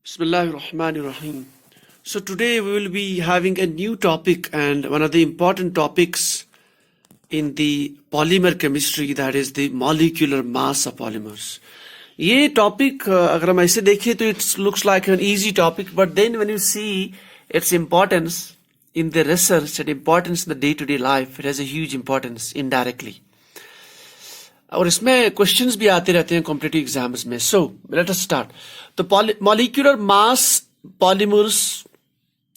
Bismillahirrahmanirrahim. So today we will be having a new topic and one of the important topics in the polymer chemistry, that is the molecular mass of polymers. ये topic अगर हम ऐसे देखें तो it looks like an easy topic, but then when you see its importance in the research and importance in the day-to-day life, it has a huge importance indirectly. और इसमें questions भी आते रहते हैं कॉम्पिटिटिव एग्जाम्स में. So let us start. तो molecular mass polymers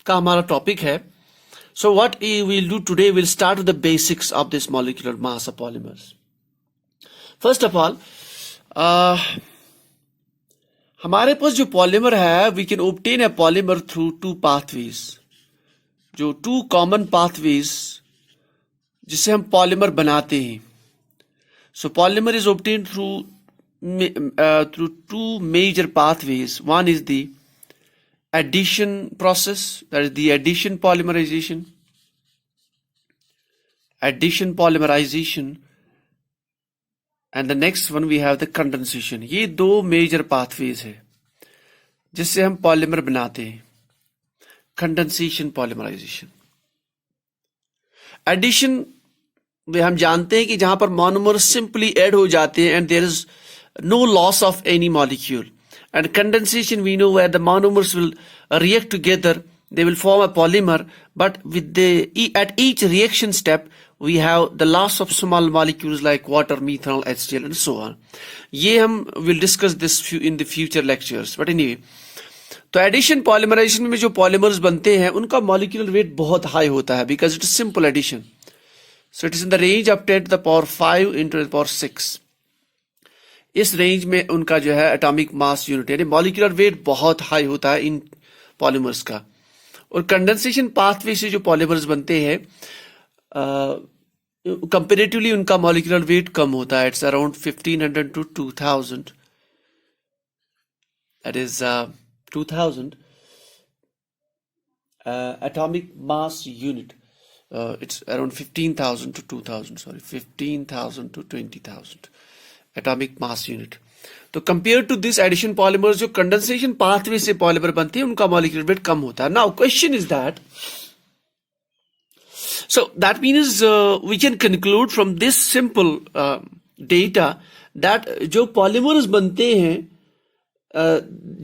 का हमारा टॉपिक है. So what we will do today, will start with the basics of this molecular mass of polymers. First of all, हमारे पास जो पॉलीमर है, we can obtain a polymer through two pathways, जो two common pathways जिससे हम polymer बनाते हैं. So polymer is obtained through two major pathways. One is the addition process, that is the addition polymerization. And the next one we have the condensation. ये दो major pathways है जिससे हम polymer बनाते हैं. Condensation, polymerization. Addition हम जानते हैं कि जहां पर मोनोमर सिंपली ऐड हो जाते हैं and there is no loss of any molecule. And condensation we know where the monomers will react together, they will form a polymer, but at each reaction step we have the loss of small molecules like water, methanol, HCl and so on. ये हम will discuss this in the future lectures. But anyway, तो addition polymerisation में जो polymers बनते हैं उनका molecular weight बहुत high होता है because it is simple addition. So it is in the range of 10 to the power 5 into the power 6. इस रेंज में उनका जो है एटॉमिक मास यूनिट यानी मॉलिक्यूलर वेट बहुत हाई होता है इन पॉलीमर्स का. और कंडेंसेशन पाथवे से जो पॉलीमर्स बनते हैं कंपैरेटिवली उनका मॉलिक्यूलर वेट कम होता है. It's around 1500 to 2000. That is 2000 atomic mass unit. It's around 15,000 to 2,000, 15,000 to 20,000 atomic mass unit. तो compared to this addition polymers, जो condensation pathway से polymer बनते हैं उनका molecular weight कम होता है. Now question is that, so that means we can conclude from this simple data that जो polymers बनते हैं,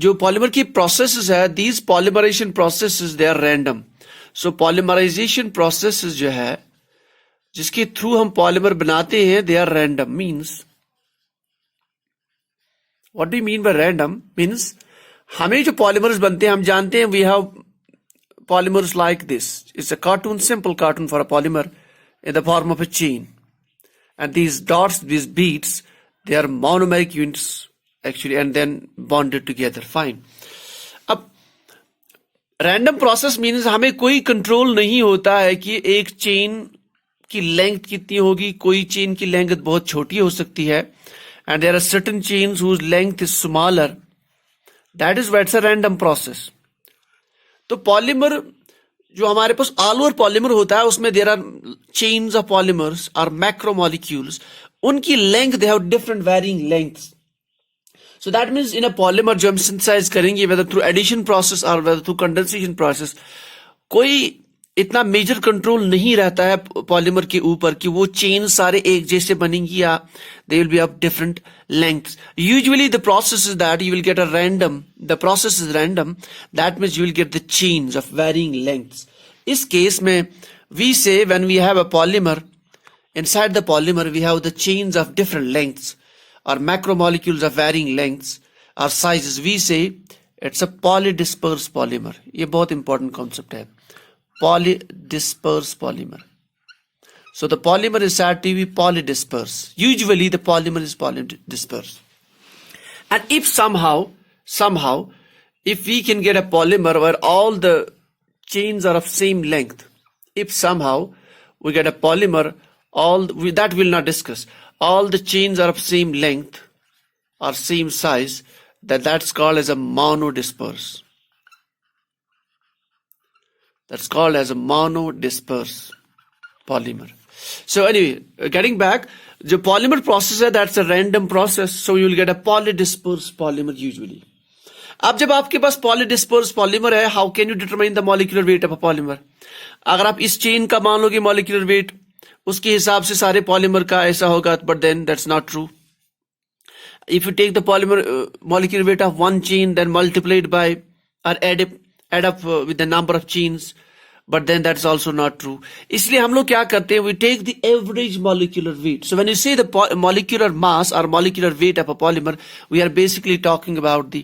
जो polymer की processes है, these polymerization processes they are random. So polymerization processes जो है जिसके थ्रू हम पॉलीमर बनाते हैं, they are random. Means what do you mean by random? Means हमें जो पॉलीमर्स बनते हैं हम जानते हैं we have polymers like this. It's a cartoon, simple cartoon for a polymer in the form of a chain, and these dots, these beads, they are monomeric units actually and then bonded together. Fine. अब random process means हमें कोई control नहीं होता है कि एक chain की length कितनी होगी. कोई चेन की लेंथ बहुत छोटी हो सकती है and there are certain chains whose length is smaller. That is what is a random process. तो पॉलीमर जो हमारे पास ऑल ओवर पॉलीमर होता है उसमें there are chains of polymers और मैक्रोमोलिक्यूल्स. उनकी लेंथ they have different varying lengths. So that means in a polymer जो हम synthesize करेंगे whether through addition process or whether through condensation process, कोई इतना मेजर कंट्रोल नहीं रहता है पॉलीमर के ऊपर कि वो चेन सारे एक जैसे बनेंगी या they will be of different lengths. Usually the process is that you will get a random, the process is random, that means you will get the chains of varying lengths. इस case में we say when we have a polymer, inside the polymer we have the chains of different lengths or macromolecules of varying lengths or sizes. We say it's a polydispersed polymer. ये बहुत important concept है. Polydispersed polymer. So the polymer is said to be polydispersed. Usually the polymer is polydispersed. And if somehow, if we can get a polymer where all the chains are of same length, if somehow we get a polymer, that we'll not discuss. All the chains are of same length or same size, that's called as a monodisperse. That's called as a monodisperse polymer. So anyway, getting back, the polymer process, that's a random process, so you will get a polydispersed polymer usually. अब जब आपके पास पॉलीडिस्पर्स polymer है, how can you determine the molecular weight of a polymer? अगर आप इस chain का मान लोगे मॉलिक्यूलर वेट, उसके हिसाब से सारे पॉलीमर का ऐसा होगा, but then that's not true. If you take the polymer molecular weight of one chain, then multiply it by or add up with the number of chains, but then that's also not true. इसलिए हम लोग क्या करते हैं? We take the average molecular weight. So when you say the molecular mass or molecular weight of a polymer, we are basically talking about the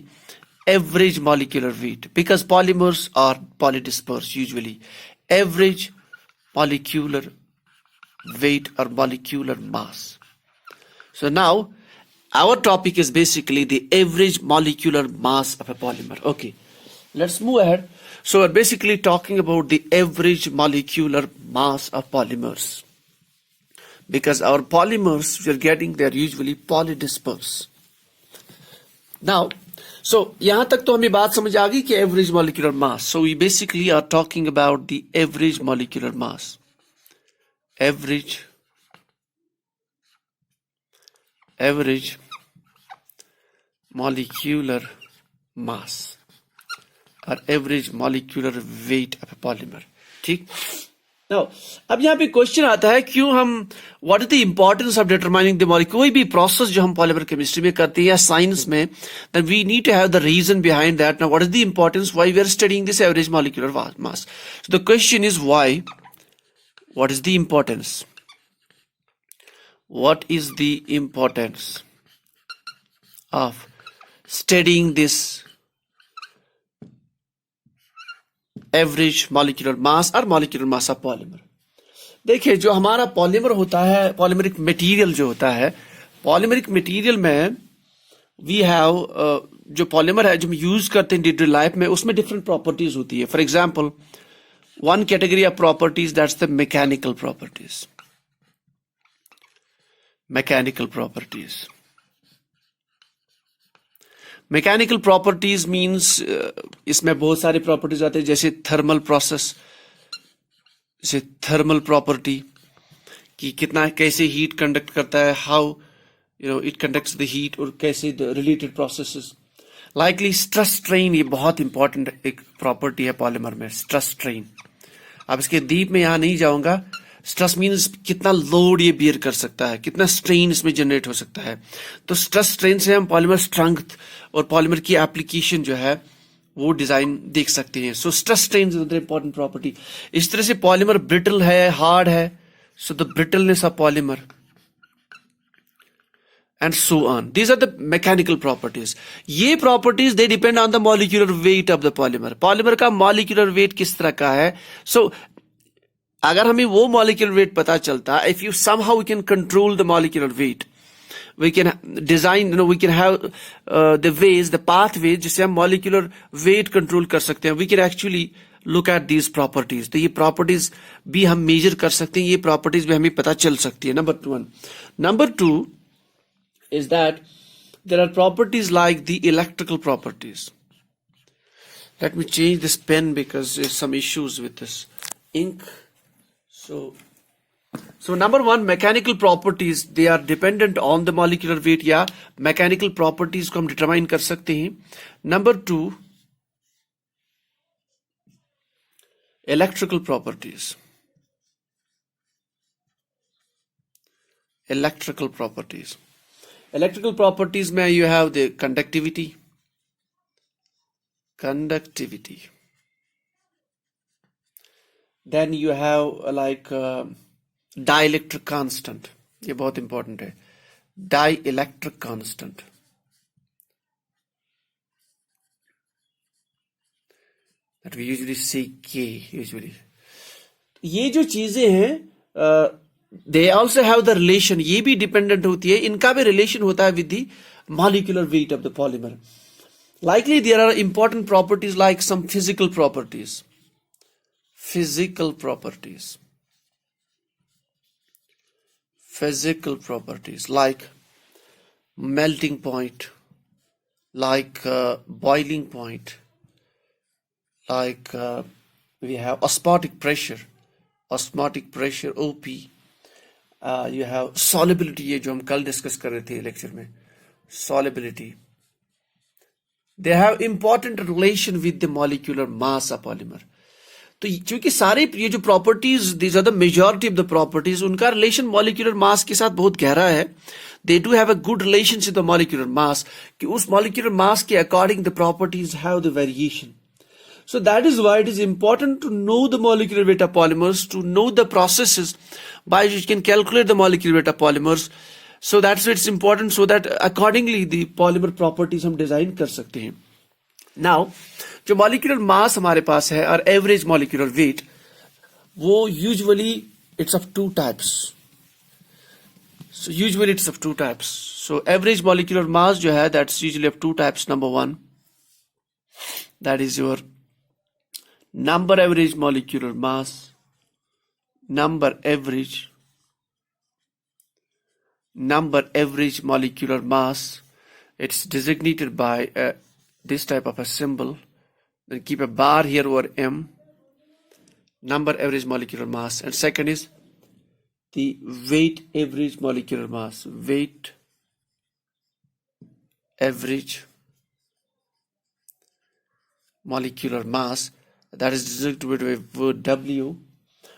average molecular weight, because polymers are polydispersed usually. Average molecular weight or molecular mass. So now our topic is basically the average molecular mass of a polymer. Okay, let's move ahead. So we're basically talking about the average molecular mass of polymers, because our polymers we're getting, they're usually polydispersed. Now, so yahan tak to hame baat samajh aa gayi ki average molecular mass. So we basically are talking about the average molecular mass. Average molecular mass or average molecular weight of a polymer. ठीक. Now, अब यहाँ पे question आता है, क्यों हम what is the importance of determining the molecule? कोई भी प्रोसेस जो हम पॉलीमर केमिस्ट्री में करते हैं या साइंस में, then we need to have the reason behind that. Now, what is the importance? Why we are studying this average molecular mass? So the question is why? What is the importance? What is the importance of studying this average molecular mass or molecular mass of polymer? देखिए, जो हमारा polymer होता है, polymeric material जो होता है, polymeric material में we have जो पॉलीमर है जो हम यूज करते हैं डे टू लाइफ में, उसमें डिफरेंट प्रॉपर्टीज होती है. For example, one category of properties, that's the mechanical properties. Mechanical properties. Mechanical properties means इसमें बहुत सारे प्रॉपर्टीज आते हैं, जैसे थर्मल प्रोसेस, जैसे थर्मल प्रॉपर्टी कि कितना कैसे हीट कंडक्ट करता है, how it conducts the heat, और कैसे the related processes. Likely stress strain, ये बहुत इंपॉर्टेंट एक प्रॉपर्टी है पॉलीमर में, स्ट्रेस स्ट्रेन. अब इसके डीप में यहां नहीं जाऊंगा. स्ट्रेस मीन्स कितना लोड ये बियर कर सकता है, कितना स्ट्रेन इसमें जनरेट हो सकता है. तो स्ट्रेस स्ट्रेन से हम पॉलीमर स्ट्रेंथ और पॉलीमर की एप्लीकेशन जो है वो डिजाइन देख सकते हैं. So stress strain is another important property. इस तरह से पॉलीमर ब्रिटल है, हार्ड है, so the brittleness of polymer and so on. These are the mechanical properties. ये properties they depend on the molecular weight of the polymer. Polymer का molecular weight किस तरह का है? So अगर हमें वो molecular weight पता चलता, if you somehow we can control the molecular weight, we can design, we can have the ways, the pathways जिससे हम molecular weight control कर सकते हैं. We can actually look at these properties. तो ये properties भी हम measure कर सकते हैं, ये properties भी हमें पता चल सकती है. Number one. Number two is that there are properties like the electrical properties. Let me change this pen because there's some issues with this ink. So number one, mechanical properties, they are dependent on the molecular weight. या mechanical properties को हम determine कर सकते हैं. Number two, electrical properties. Electrical properties. Electrical properties में you have the conductivity. Then you have like dielectric constant. ये बहुत important है. Dielectric constant. That we usually say K usually. ये जो चीजें हैं they also have the relation, ये भी dependent होती है, इनका भी relation होता है with the molecular weight of the polymer. Likely there are important properties like some physical properties. Physical properties like melting point, like boiling point, like we have osmotic pressure, OP. You have solubility, ये जो हम कल discuss कर रहे थे lecture में, solubility. they have important relation with the molecular mass of polymer. तो चूंकि सारे ये जो properties, these are the majority of the properties, उनका रिलेशन मॉलिक्यूलर मास के साथ बहुत गहरा है. They do have a good relationship the molecular mass, कि उस मॉलिक्यूलर मास के according the properties have the variation. So that is why it is important to know the molecular weight of polymers, to know the processes by which you can calculate the molecular weight of polymers. So that's why it's important, so that accordingly the polymer properties हम design कर सकते हैं. Now जो molecular mass हमारे पास है और average molecular weight, वो usually it's of two types. So usually it's of two types. So average molecular mass जो है, that's usually of two types. Number one, that is your number average molecular mass. Number average molecular mass, it's designated by this type of a symbol. Then keep a bar here over M, number average molecular mass. And second is the weight average molecular mass. Weight average molecular mass, that is designated with word W,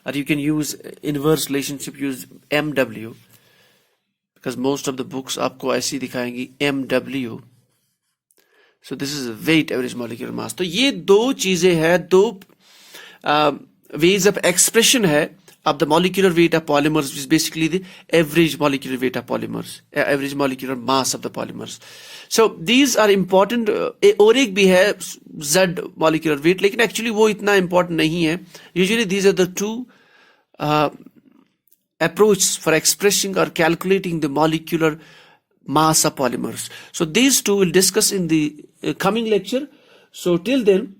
or you can use inverse relationship, use MW, because most of the books आपको ऐसी दिखाएंगी MW. So this is weight average molecular mass. तो ये दो चीजें हैं, दो ways of expression है of the molecular weight of polymers, which is basically the average molecular weight of polymers, average molecular mass of the polymers. So these are important. और एक भी है Z molecular weight, लेकिन actually वो इतना important नहीं है. Usually these are the two approaches for expressing or calculating the molecular mass of polymers. So these two we'll discuss in the coming lecture. So till then,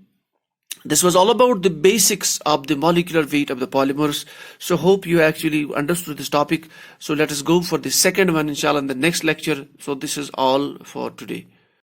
this was all about the basics of the molecular weight of the polymers. So hope you actually understood this topic. So let us go for the second one, inshallah, in the next lecture. So this is all for today.